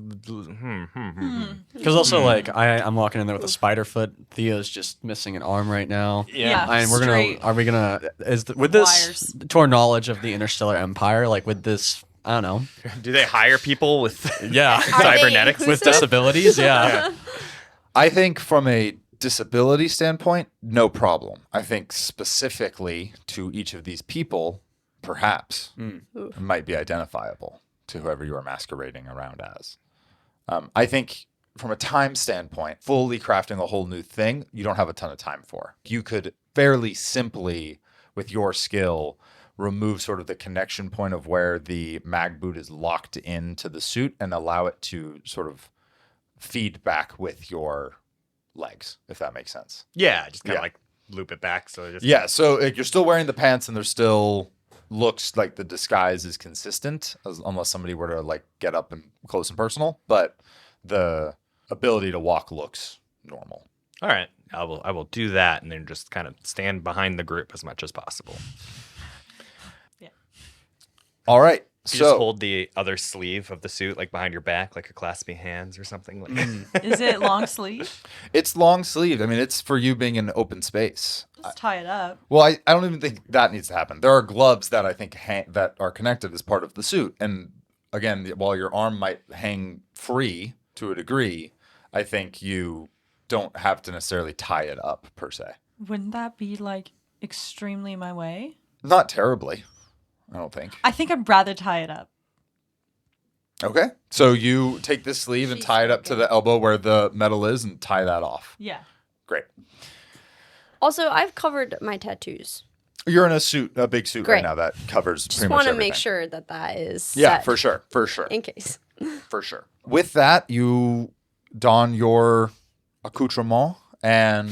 also like I'm walking in there with a spider foot. Theo's just missing an arm right now. Yeah, and we're straight with this wires. to our knowledge of the Interstellar Empire, like with this, I don't know. Do they hire people with cybernetics with disabilities? Yeah. I think from a disability standpoint, no problem. I think specifically to each of these people, perhaps it might be identifiable to whoever you are masquerading around as. I think from a time standpoint, fully crafting a whole new thing, you don't have a ton of time for. You could fairly simply, with your skill, remove sort of the connection point of where the mag boot is locked into the suit and allow it to sort of feed back with your legs, if that makes sense. Yeah, just kind of like loop it back. So so you're still wearing the pants and there's still looks like the disguise is consistent unless somebody were to like get up and close and personal, but the ability to walk looks normal. All right, I will do that and then just kind of stand behind the group as much as possible. Yeah. All right. You just hold the other sleeve of the suit like behind your back, like you're clasping hands or something like. Is it long sleeve? It's long sleeved. I mean, it's for you being in open space. Just tie it up. Well, I don't even think that needs to happen. There are gloves that I think that are connected as part of the suit. And again, while your arm might hang free to a degree, I think you don't have to necessarily tie it up per se. Wouldn't that be like extremely my way? Not terribly, I don't think. I think I'd rather tie it up. Okay. So you take this sleeve and tie it up to the elbow where the metal is and tie that off. Yeah. Great. Also, I've covered my tattoos. You're in a suit, a big suit Great. right now that covers Just pretty much want to everything. make sure that is Yeah, set for sure. For sure. in case. For sure. With that, you don your accoutrement and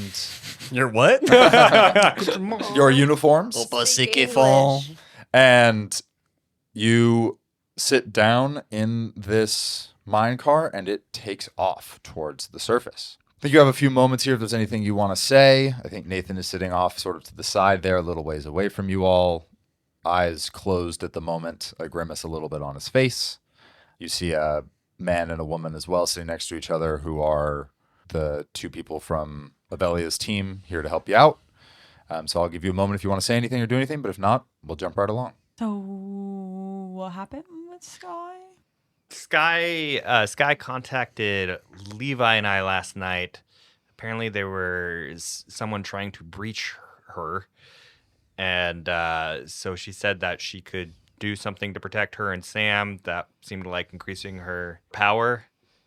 Your what? your uniforms. Speak English. And you sit down in this mine car and it takes off towards the surface. I think you have a few moments here if there's anything you want to say. I think Nathan is sitting off sort of to the side there, a little ways away from you all. Eyes closed at the moment, a grimace a little bit on his face. You see a man and a woman as well sitting next to each other who are the two people from Avelia's team here to help you out. So I'll give you a moment if you want to say anything or do anything, but if not, we'll jump right along. So what happened with Sky? Sky contacted Levi and I last night. Apparently there was someone trying to breach her. And so she said that she could do something to protect her and Sam that seemed like increasing her power.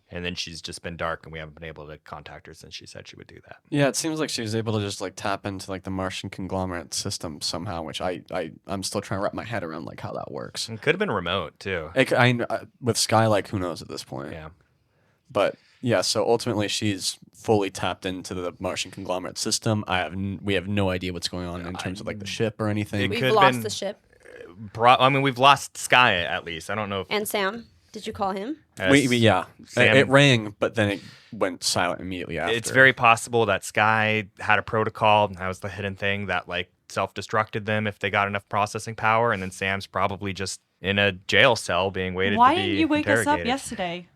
And then she's just been dark, and we haven't been able to contact her since she said she would do that. Yeah, it seems like she was able to just like tap into like the Martian conglomerate system somehow, which I'm still trying to wrap my head around like how that works. It could have been remote too. With Sky, like who knows at this point? Yeah. But yeah, so ultimately she's fully tapped into the Martian conglomerate system. We have no idea what's going on in terms of like the ship or anything. We've lost the ship. We've lost Sky at least. I don't know if And Sam, did you call him? Yeah. Sam, it rang, but then it went silent immediately after. It's very possible that Sky had a protocol. That was the hidden thing that like self-destructed them if they got enough processing power. And then Sam's probably just in a jail cell being waited Why to be didn't you wake us up interrogated. yesterday?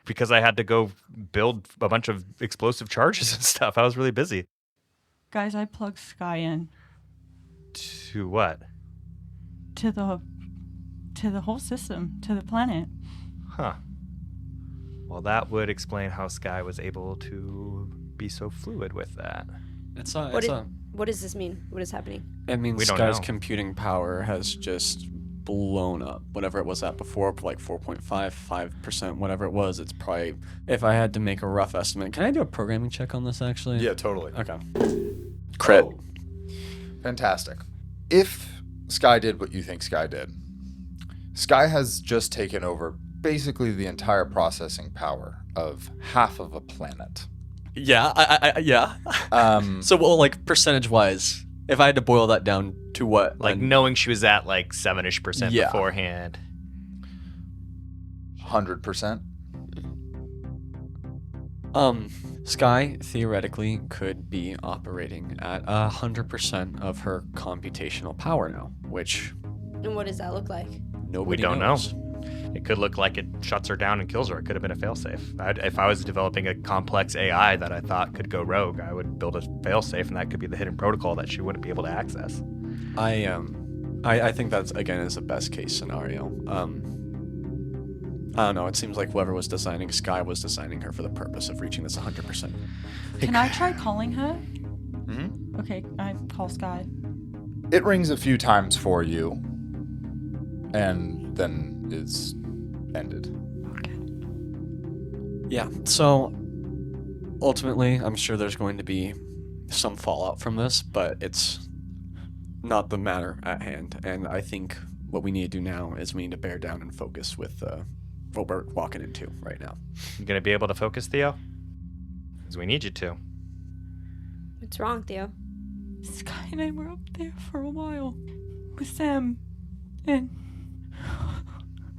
Because I had to go build a bunch of explosive charges and stuff. I was really busy. Guys, I plugged Sky in To what? to the whole system, to the planet. Huh. Well, that would explain how Sky was able to be so fluid with that. What does this mean? What is happening? It means We don't Sky's know. computing power has just blown up. Whatever it was at before, like 4.5%, whatever it was, it's probably, if I had to make a rough estimate, can I do a programming check on this actually? Yeah, totally. Okay. Crit. Oh, fantastic. If Sky did what you think Sky did, Sky has just taken over basically the entire processing power of half of a planet. Yeah, yeah. So, well, like percentage-wise, if I had to boil that down to what? Like knowing she was at like 7-ish% Yeah. beforehand. 100%. Sky theoretically could be operating at 100% of her computational power now, which And what does that look like? nobody We don't knows. know. It could look like it shuts her down and kills her. It could have been a failsafe. If I was developing a complex AI that I thought could go rogue, I would build a failsafe, and that could be the hidden protocol that she wouldn't be able to access. I think that's again is a best case scenario. I don't know. It seems like whoever was designing Sky was designing her for the purpose of reaching this 100%. Can I try calling her? Mm-hmm. Okay, I call Sky. It rings a few times for you, and then is ended. Yeah. So ultimately, I'm sure there's going to be some fallout from this, but it's not the matter at hand. And I think what we need to do now is we need to bear down and focus with what we're walking into right now. You gonna be able to focus, Theo? Because we need you to. What's wrong, Theo? Sky and I were up there for a while with Sam, and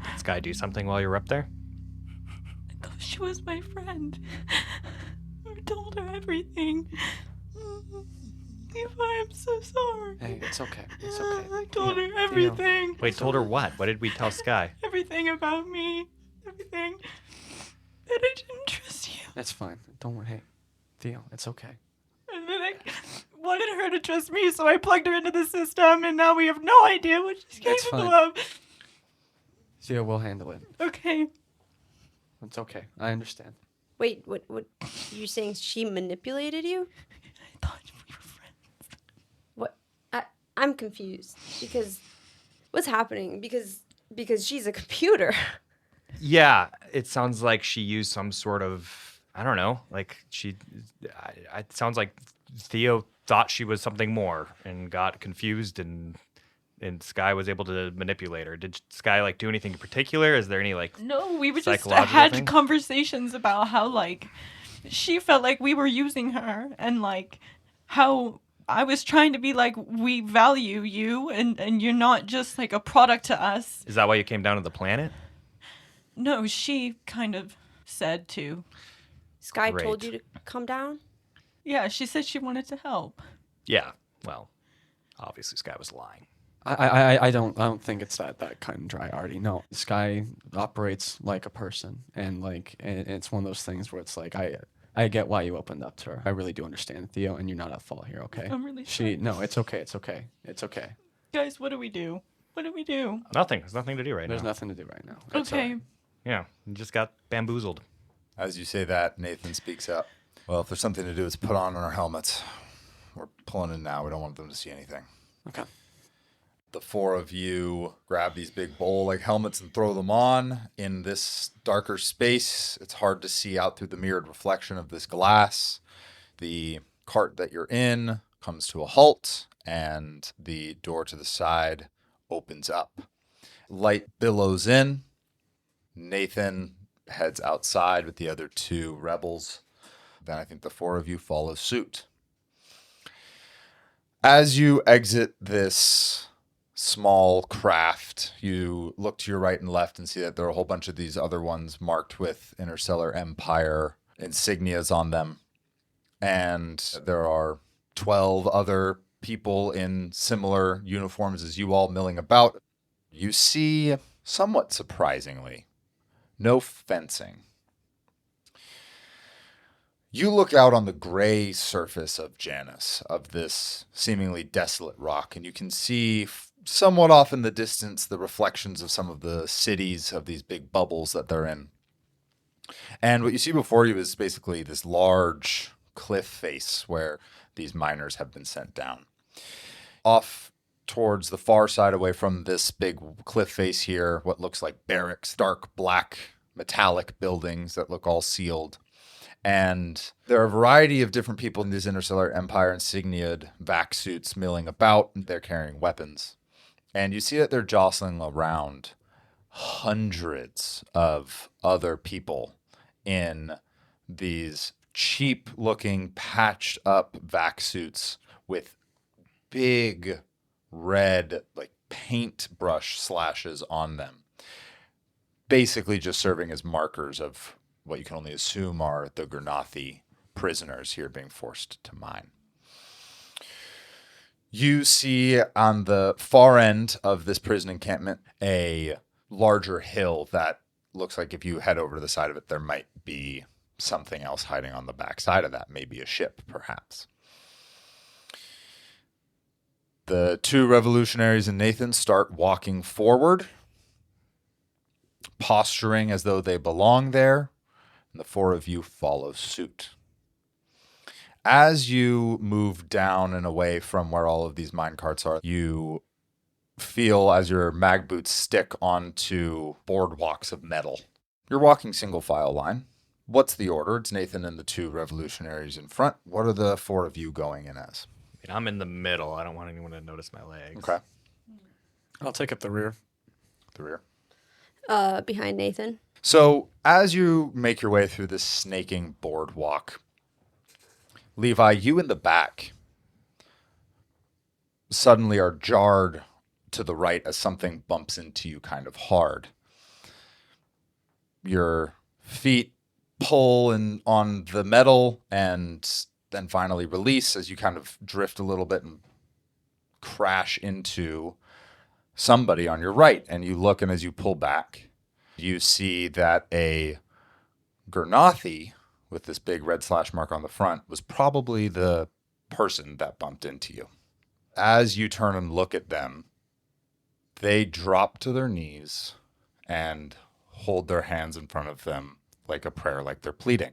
Did Sky do something while you were up there? I thought she was my friend. I told her everything. Levi, I'm so sorry. Hey, it's okay. It's okay. I told her everything. Wait, told her what? What did we tell Sky? Everything about me. Everything. That I didn't trust you. It's fine. Don't worry. Hey, Theo, it's okay. And then I wanted her to trust me, so I plugged her into the system, and now we have no idea what she's It's capable fine. of. Theo, we'll handle it. Okay. It's okay. I understand. Wait, what? You saying she manipulated you? I thought we were friends. What? I'm confused because what's happening? Because she's a computer. Yeah, it sounds like she used some sort of, I don't know, like it sounds like Theo thought she was something more and got confused and Sky was able to manipulate her. Did Sky like do anything in particular? Is there any like No, we were just psychological had thing? conversations about how like she felt like we were using her and like how I was trying to be like, we value you and you're not just like a product to us. Is that why you came down to the planet? No, she kind of said to. Sky Great. told you to come down? Yeah, she said she wanted to help. Yeah. Well, obviously Sky was lying. I don't think it's that cut and dry, Ardi. No, Sky operates like a person, and like and it's one of those things where it's like I get why you opened up to her. I really do understand, Theo, and you're not at fault here. Okay. I'm really sorry. No, it's okay. It's okay. It's okay. Guys, what do we do? What do we do? Nothing. There's nothing to do right There's now. nothing to do right now. It's Okay. all right. Yeah, you just got bamboozled. As you say that, Nathan speaks up. Well, if there's something to do, it's put on our helmets. We're pulling in now. We don't want them to see anything. Okay. The four of you grab these big bowl-like helmets and throw them on. In this darker space, it's hard to see out through the mirrored reflection of this glass. The cart that you're in comes to a halt, and the door to the side opens up. Light billows in. Nathan heads outside with the other two rebels. Then I think the four of you follow suit. As you exit this small craft, you look to your right and left and see that there are a whole bunch of these other ones marked with Interstellar Empire insignias on them. And there are 12 other people in similar uniforms as you all milling about. You see, somewhat surprisingly, no fencing. You look out on the gray surface of Janus, of this seemingly desolate rock, and you can see somewhat off in the distance the reflections of some of the cities of these big bubbles that they're in. And what you see before you is basically this large cliff face where these miners have been sent down. Off towards the far side, away from this big cliff face here, what looks like barracks, dark black metallic buildings that look all sealed. And there are a variety of different people in these Interstellar Empire insigniaed vac suits milling about. They're carrying weapons. And you see that they're jostling around hundreds of other people in these cheap-looking, patched-up vac suits with big red, like, paintbrush slashes on them. Basically just serving as markers of what you can only assume are the Gurnathi prisoners here being forced to mine. You see on the far end of this prison encampment a larger hill that looks like if you head over to the side of it, there might be something else hiding on the back side of that, maybe a ship, perhaps. The two revolutionaries and Nathan start walking forward, posturing as though they belong there, and the four of you follow suit. As you move down and away from where all of these minecarts are, you feel as your mag boots stick onto boardwalks of metal. You're walking single file line. What's the order? It's Nathan and the two revolutionaries in front. What are the four of you going in as? I mean, I'm in the middle. I don't want anyone to notice my legs. Okay. I'll take up the rear. The rear. Behind Nathan. So as you make your way through this snaking boardwalk, Levi, you in the back suddenly are jarred to the right as something bumps into you kind of hard. Your feet pull on the metal and then finally release as you kind of drift a little bit and crash into somebody on your right. And you look, and as you pull back, you see that a Gurnathi with this big red slash mark on the front was probably the person that bumped into you. As you turn and look at them, they drop to their knees and hold their hands in front of them like a prayer, like they're pleading.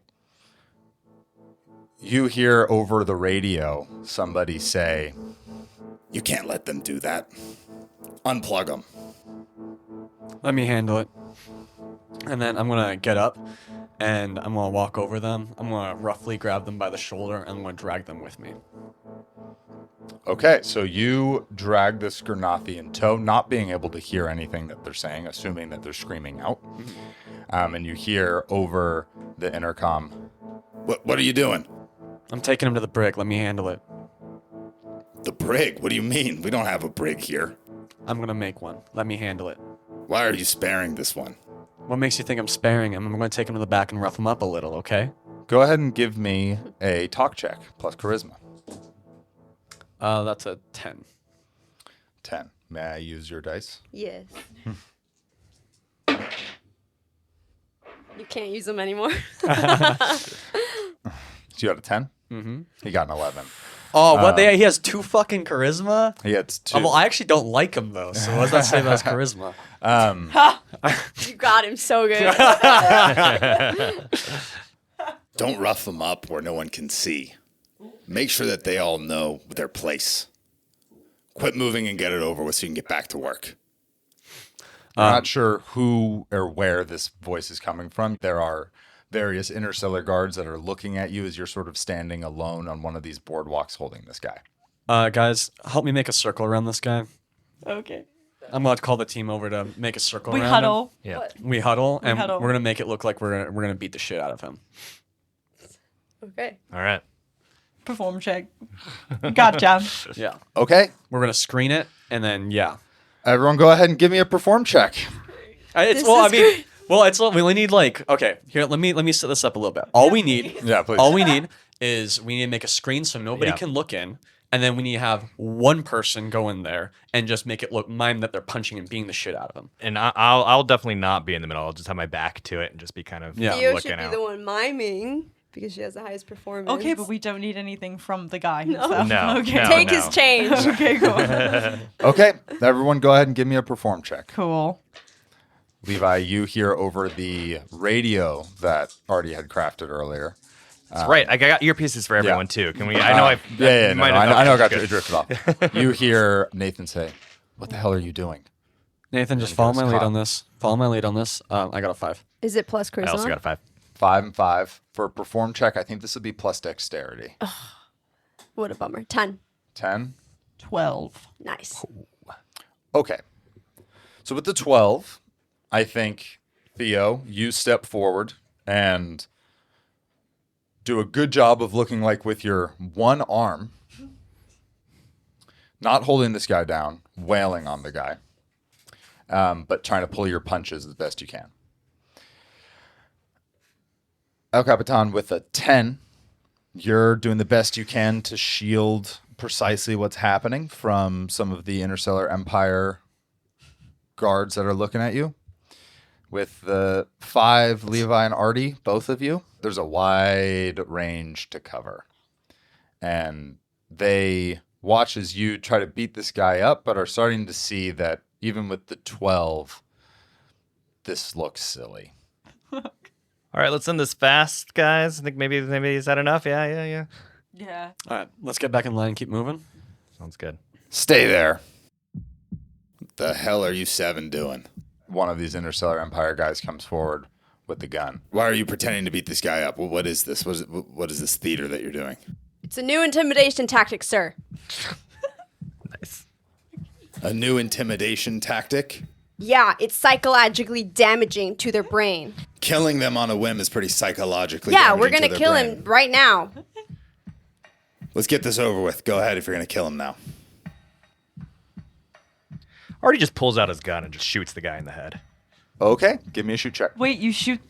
You hear over the radio somebody say, "You can't let them do that. Unplug them." Let me handle it. And then I'm going to get up and I'm going to walk over them. I'm going to roughly grab them by the shoulder and I'm going to drag them with me. Okay, so you drag this Gurnathi in tow, not being able to hear anything that they're saying, assuming that they're screaming out. And you hear over the intercom, What are you doing? I'm taking him to the brig. Let me handle it. The brig? What do you mean? We don't have a brig here. I'm going to make one. Let me handle it. Why are you sparing this one? What makes you think I'm sparing him? I'm going to take him to the back and rough him up a little, okay? go ahead and give me a talk check plus charisma. That's a 10. 10. May I use your dice? Yes. You can't use them anymore. So you got a 10? Mm-hmm. He got an 11. Oh, what? He has 2 fucking charisma? He gets 2. Oh, well, I actually don't like him, though, so what does that say about his charisma? You got him so good. Don't rough them up where no one can see. Make sure that they all know their place. Quit moving and get it over with so you can get back to work. I'm not sure who or where this voice is coming from. There are various interstellar guards that are looking at you as you're sort of standing alone on one of these boardwalks holding this guy. Guys, help me make a circle around this guy. Okay. I'm about to call the team over to make a circle We around huddle. him. Yeah. What? We huddle, and huddle. we're going to make it look like we're gonna beat the shit out of him. Okay. All right. Perform check. Gotcha. Yeah. Okay. We're going to screen it, and then, yeah. Everyone go ahead and give me a perform check. It's, This well, is I mean, well, it's, we only need like, okay, here, let me set this up a little bit. All we need, Yeah, please. all we need is we need to make a screen so nobody Yeah. can look in, and then we need to have one person go in there and just make it look, mime that they're punching and beating the shit out of them. And I'll definitely not be in the middle. I'll just have my back to it and just be kind of Yeah. Theo looking should be out. the one miming because she has the highest performance. Okay, but we don't need anything from the guy No. himself. No, Okay. no. Take his change. Okay, cool. Okay. Everyone go ahead and give me a perform check. Cool. Levi, you hear over the radio that Ardi had crafted earlier. That's right. I got earpieces for everyone too. Can we? I know I. Yeah, you no, might no, have- I know I okay, got good. you drifted off. You hear Nathan say, "What the hell are you doing?" Nathan, just he follow goes, my lead "Cop." on this. Follow my lead on this. I got a 5. Is it plus charisma? I also got a 5. 5 and 5 for a perform check. I think this would be plus dexterity. What a bummer. 10. 10. 12. Nice. Okay. So with the 12, I think, Theo, you step forward and do a good job of looking like with your one arm, not holding this guy down, wailing on the guy, but trying to pull your punches as best you can. El Capitan with a 10, you're doing the best you can to shield precisely what's happening from some of the Interstellar Empire guards that are looking at you. With the 5, Levi and Ardi, both of you, there's a wide range to cover. And they watch as you try to beat this guy up, but are starting to see that even with the 12, this looks silly. All right, let's end this fast, guys. I think maybe is that enough? Yeah. Yeah. All right, let's get back in line and keep moving. Sounds good. Stay there. What the hell are you 7 doing? One of these Interstellar Empire guys comes forward with the gun. Why are you pretending to beat this guy up? Well, what is this? What is this theater that you're doing? It's a new intimidation tactic, sir. Nice. A new intimidation tactic? Yeah, it's psychologically damaging to their brain. Killing them on a whim is pretty psychologically Yeah, damaging we're to going to their kill brain. him right now. Let's get this over with. Go ahead if you're going to kill him now. Artie just pulls out his gun and just shoots the guy in the head. Okay, give me a shoot check. Wait, you shoot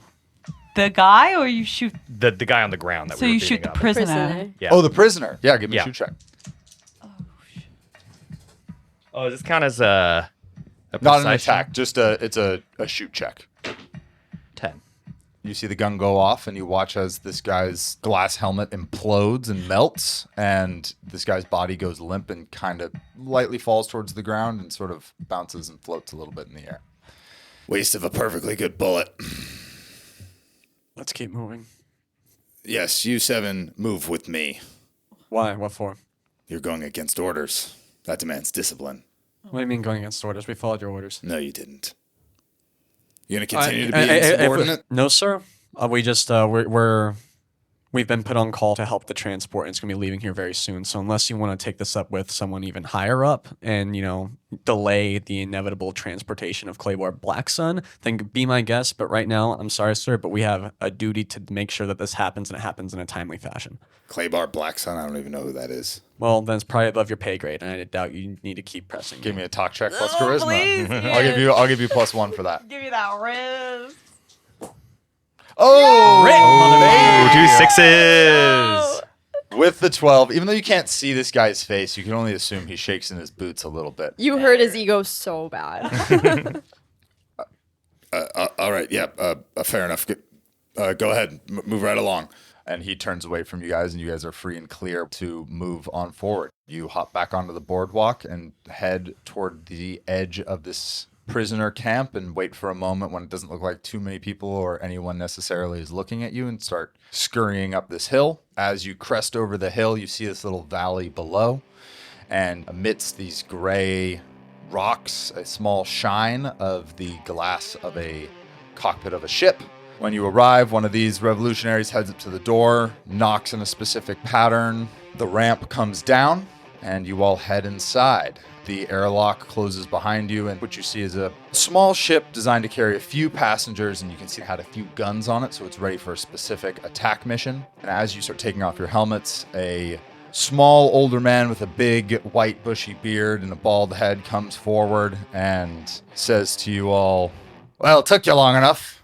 the guy or you shoot... The guy on the ground that So we were you beating shoot the up. prisoner. Yeah. Oh, the prisoner. Yeah, give me Yeah. a shoot check. Oh, does this count as a Not an precise attack, just it's a shoot check. 10. You see the gun go off, and you watch as this guy's glass helmet implodes and melts, and this guy's body goes limp and kind of lightly falls towards the ground and sort of bounces and floats a little bit in the air. Waste of a perfectly good bullet. Let's keep moving. Yes, you 7, move with me. Why? What for? You're going against orders. That demands discipline. What do you mean going against orders? We followed your orders. No, you didn't. You going to continue to be insubordinate? No, sir. We just, we've been put on call to help the transport, and it's going to be leaving here very soon. So unless you want to take this up with someone even higher up and, delay the inevitable transportation of Claymore Blacksun, then be my guest. But right now, I'm sorry, sir, but we have a duty to make sure that this happens, and it happens in a timely fashion. Claybar Blacksun? I don't even know who that is. Well, then it's probably above your pay grade, and I doubt you need to keep pressing. Give me a talk check plus charisma. Please, I'll give you +1 for that. Give me that Riz. Oh, 2 6s. With the 12, even though you can't see this guy's face, you can only assume he shakes in his boots a little bit. You hurt his ego so bad. All right, yeah, fair enough. Go ahead, move right along. And he turns away from you guys, and you guys are free and clear to move on forward. You hop back onto the boardwalk and head toward the edge of this prisoner camp and wait for a moment when it doesn't look like too many people or anyone necessarily is looking at you, and start scurrying up this hill. As you crest over the hill, you see this little valley below, and amidst these gray rocks, a small shine of the glass of a cockpit of a ship. When you arrive, one of these revolutionaries heads up to the door, knocks in a specific pattern. The ramp comes down, and you all head inside. The airlock closes behind you, and what you see is a small ship designed to carry a few passengers, and you can see it had a few guns on it, so it's ready for a specific attack mission. And as you start taking off your helmets, a small older man with a big white bushy beard and a bald head comes forward and says to you all, "Well, it took you long enough.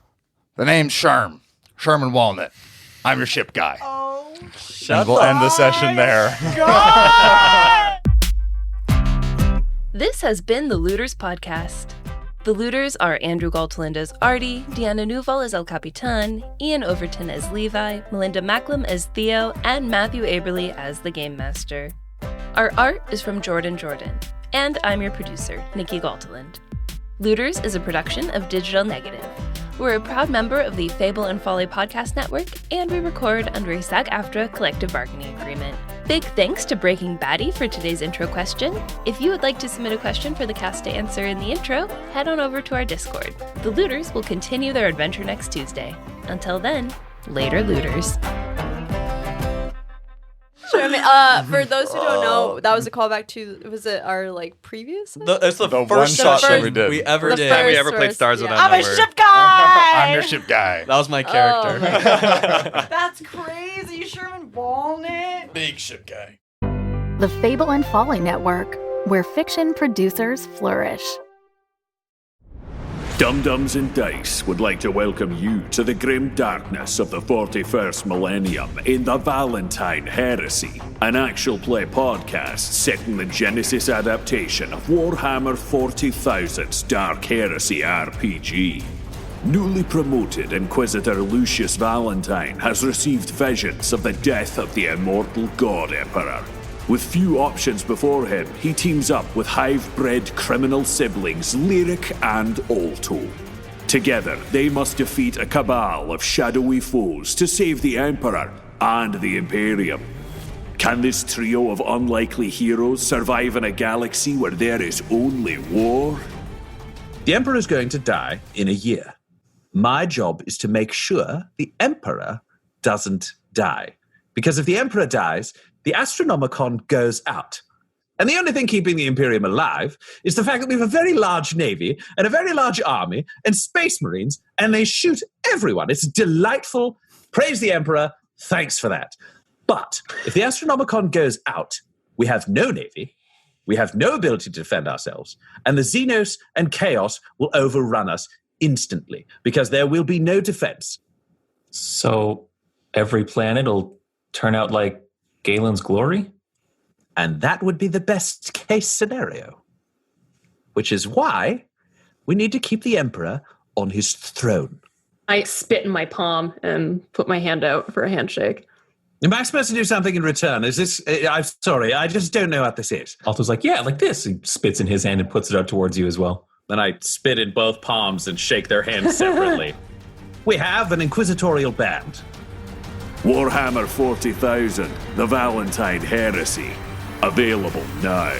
The name's Sherman Walnut. I'm your ship guy." Oh, and we'll end the session there. God! This has been the Looters Podcast. The Looters are Andrew Galteland as Ardi, Deanna Núval as El Capitan, Ian Overton as Levi, Melinda Macklem as Theo, and Mathew Aberly as the Game Master. Our art is from Jordan, and I'm your producer, Nikki Galteland. Looters is a production of Digital Negative. We're a proud member of the Fable and Folly Podcast Network, and we record under a SAG-AFTRA collective bargaining agreement. Big thanks to Breaking Baddie for today's intro question. If you would like to submit a question for the cast to answer in the intro, head on over to our Discord. The Looters will continue their adventure next Tuesday. Until then, later, Looters. For those who don't know, that was a callback to, was it our previous? It's the The first one shot that session we did. we ever The did. first we ever played source, Stars yeah. Without I'm a Number. ship guy! I'm your ship guy. That was my character. That's crazy, Sherman Walnut. Big ship guy. The Fable and Folly Network, where fiction producers flourish. Dum-Dums and Dice would like to welcome you to the grim darkness of the 41st millennium in the Valentine Heresy, an actual play podcast set in the Genesis adaptation of Warhammer 40,000's Dark Heresy RPG. Newly promoted Inquisitor Lucius Valentine has received visions of the death of the immortal God Emperor. With few options before him, he teams up with hive-bred criminal siblings Lyric and Alto. Together, they must defeat a cabal of shadowy foes to save the Emperor and the Imperium. Can this trio of unlikely heroes survive in a galaxy where there is only war? The Emperor is going to die in a year. My job is to make sure the Emperor doesn't die. Because if the Emperor dies, the Astronomicon goes out. And the only thing keeping the Imperium alive is the fact that we have a very large navy and a very large army and space marines, and they shoot everyone. It's delightful. Praise the Emperor. Thanks for that. But if the Astronomicon goes out, we have no navy, we have no ability to defend ourselves, and the Xenos and Chaos will overrun us instantly because there will be no defense. So every planet will turn out like Galen's Glory? And that would be the best case scenario. Which is why we need to keep the Emperor on his throne. I spit in my palm and put my hand out for a handshake. Am I supposed to do something in return? Is this... I'm sorry, I just don't know what this is. Alto's like, yeah, like this. He spits in his hand and puts it out towards you as well. Then I spit in both palms and shake their hands separately. We have an inquisitorial band. Warhammer 40,000, the Valentine Heresy. Available now.